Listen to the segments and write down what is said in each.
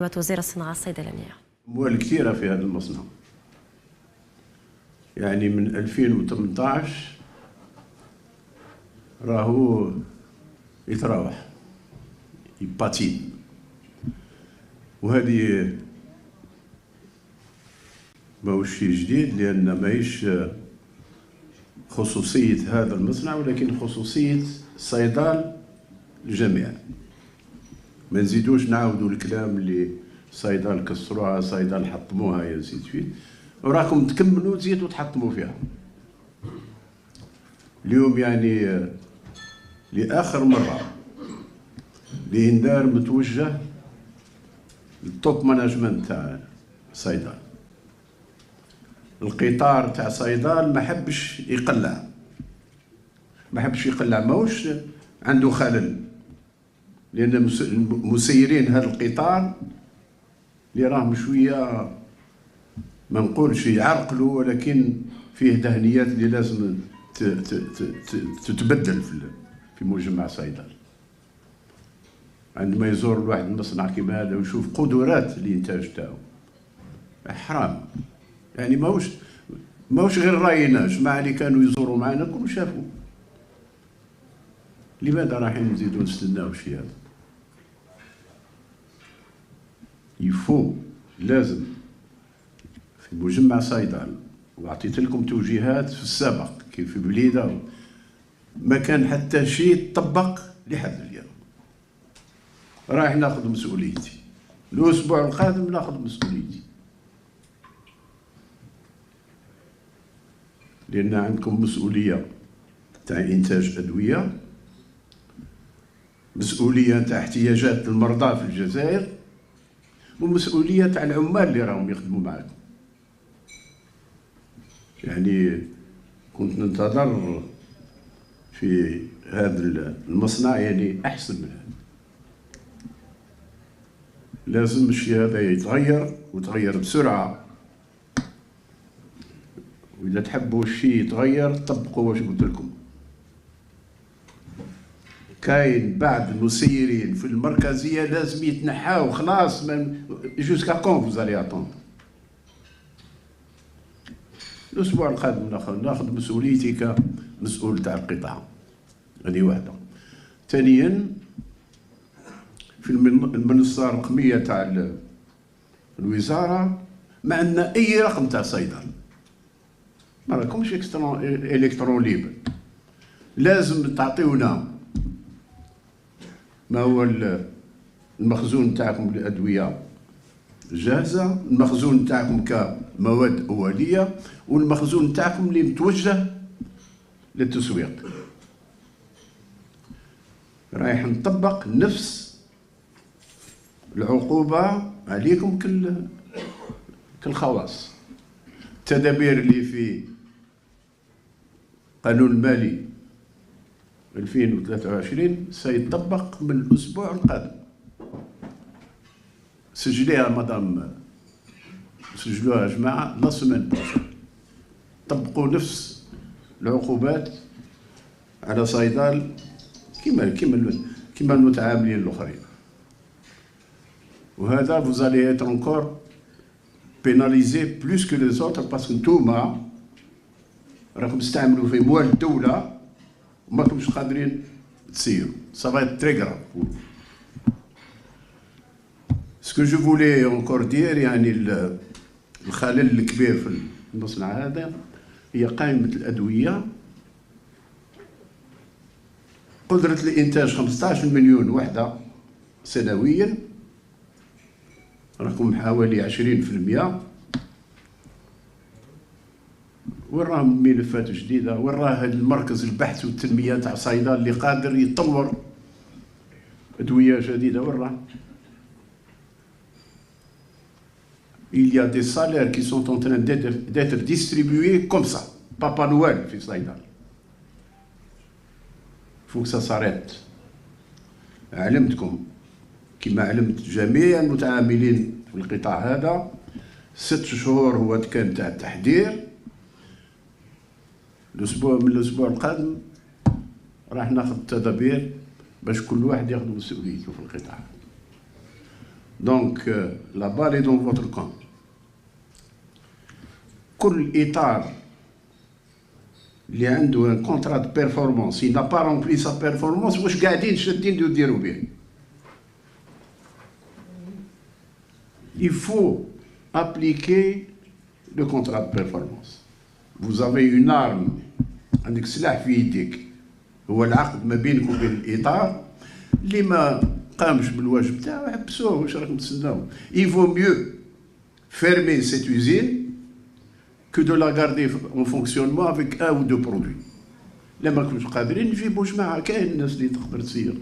وزير الصناعة الصيدلانية. أموال كثيرة في هذا المصنع، يعني من 2018 راهو يتراوح يباتين، وهذه ماهوش شيء جديد، لأن ماهيش خصوصية هذا المصنع ولكن خصوصية صيدال الجميع. ما نزيدوش نعاودوا الكلام اللي صيدال كسروها صيدال حطموها يا سيدي فيه، وراكم تكملوا تزيدوا تحطموا فيها. اليوم يعني لآخر مرة الإنذار متوجه للتوب مانجمنت تاع صيدال. القطار تاع صيدال ما حبش يقلع، ماهوش عنده خلل، لأن مسيرين هذا القطار اللي راهم شوية ما نقولش يعرقلوا، ولكن فيه دهنيات اللي لازم تتبدل في مجمع صيدال. عندما يزور الواحد المصنع كيما هذا ويشوف قدرات الانتاج تاعو، حرام يعني ماهوش غير رايناج، مع اللي كانوا يزوروا معنا كلهم شافوا. لماذا رايحين نزيدوا نستناو شي هذا؟ يفو لازم في مجمع صيدال، وعطيت لكم توجيهات في السابق كيف في بليده ما كان حتى شيء طبق لحد اليوم. رايح ناخذ مسؤوليتي، الاسبوع القادم ناخذ مسؤوليتي، لان عندكم مسؤوليه تاع انتاج ادويه، مسؤوليه تاع احتياجات المرضى في الجزائر، ومسؤوليه تاع العمال اللي راهم يخدموا معكم. يعني كنت ننتظر في هذا المصنع يعني احسن من هذا. لازم الشيء هذا يتغير ويتغير بسرعه، واذا تحبوا الشيء يتغير طبقوا واش قلت لكم. كاين بعض المسيرين في المركزيه لازم يتنحاو خلاص، جوسكا كون فوزالي اتوند. الاسبوع القادم ناخذ مسؤوليتي كمسؤول تاع القطاع، هذه واحده. ثانيا في المنصه الرقميه تاع الوزاره ما عندنا اي رقم تاع صيدل، ما راكمش الكترون ليبر. لازم تعطيونا ما هو المخزون تاعكم للادويه جاهزه، المخزون تاعكم كمواد اوليه، والمخزون تاعكم اللي متوجه للتسويق. رايح نطبق نفس العقوبه عليكم كالخواص. التدابير اللي في قانون المالي 2023 سيطبق من الاسبوع القادم. سجليها مدام، سجلوها يا جماعه لا سيمين بروشين. طبقوا نفس العقوبات على صيدال كيما المتعاملين الاخرين. وهذا vous allez être encore pénalisé plus que les autres parce que نتوما راكم تستعملوا في اموال الدوله وما راكمش قادرين تسيروا. Ça va être très grave. Ce que je voulais encore dire يعني الخلل الكبير في المصنع هذا هي قائمة الأدوية. قدرة الإنتاج 15 مليون وحدة سنويا، راكم حوالي 20%. وين راهم ملفات جديدة؟ وين راه المركز البحث والتنمية تاع صيدال اللي قادر يطور أدوية جديدة؟ وين راه؟ Il y a des salaires qui sont en train d'être distribués comme ça, Papa Noël في صيدال. faut que ça s'arrête. علمتكم كما علمت جميع المتعاملين في القطاع هذا، 6 شهور هو كان تاع التحضير. من الاسبوع القادم راح ناخذ التدابير باش كل واحد ياخذ مسؤوليته في القطاع. Donc, la balle est dans votre camp. كل إطار اللي عنده un contrat de performance, il n'a pas rempli sa performance, واش قاعدين شادين يديروا به. Il faut appliquer le contrat de performance. Vous avez une arme, عندك سلاح في يديك هو العقد ما بينك وبين الإطار اللي ما قامش بالواجب تاعو حبسوه واش راكم تسناو. Il vaut mieux fermer cette usine que de la garder en fonctionnement avec un ou deux produits. لا ما كنتوش قادرين نجيبوا جماعة كاين الناس اللي تقدر تسير.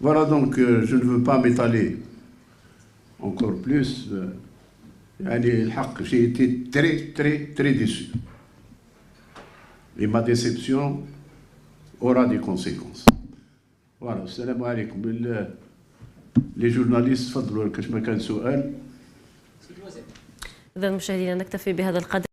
Voilà donc je ne veux pas m'étaler encore plus. يعني الحق j'ai été très déçu. Et ma déception aura des conséquences. Voilà, السلام عليكم. Les journalistes تفضلوا كاش ما كان سؤال. إذا مشاهدينا نكتفي بهذا القدر.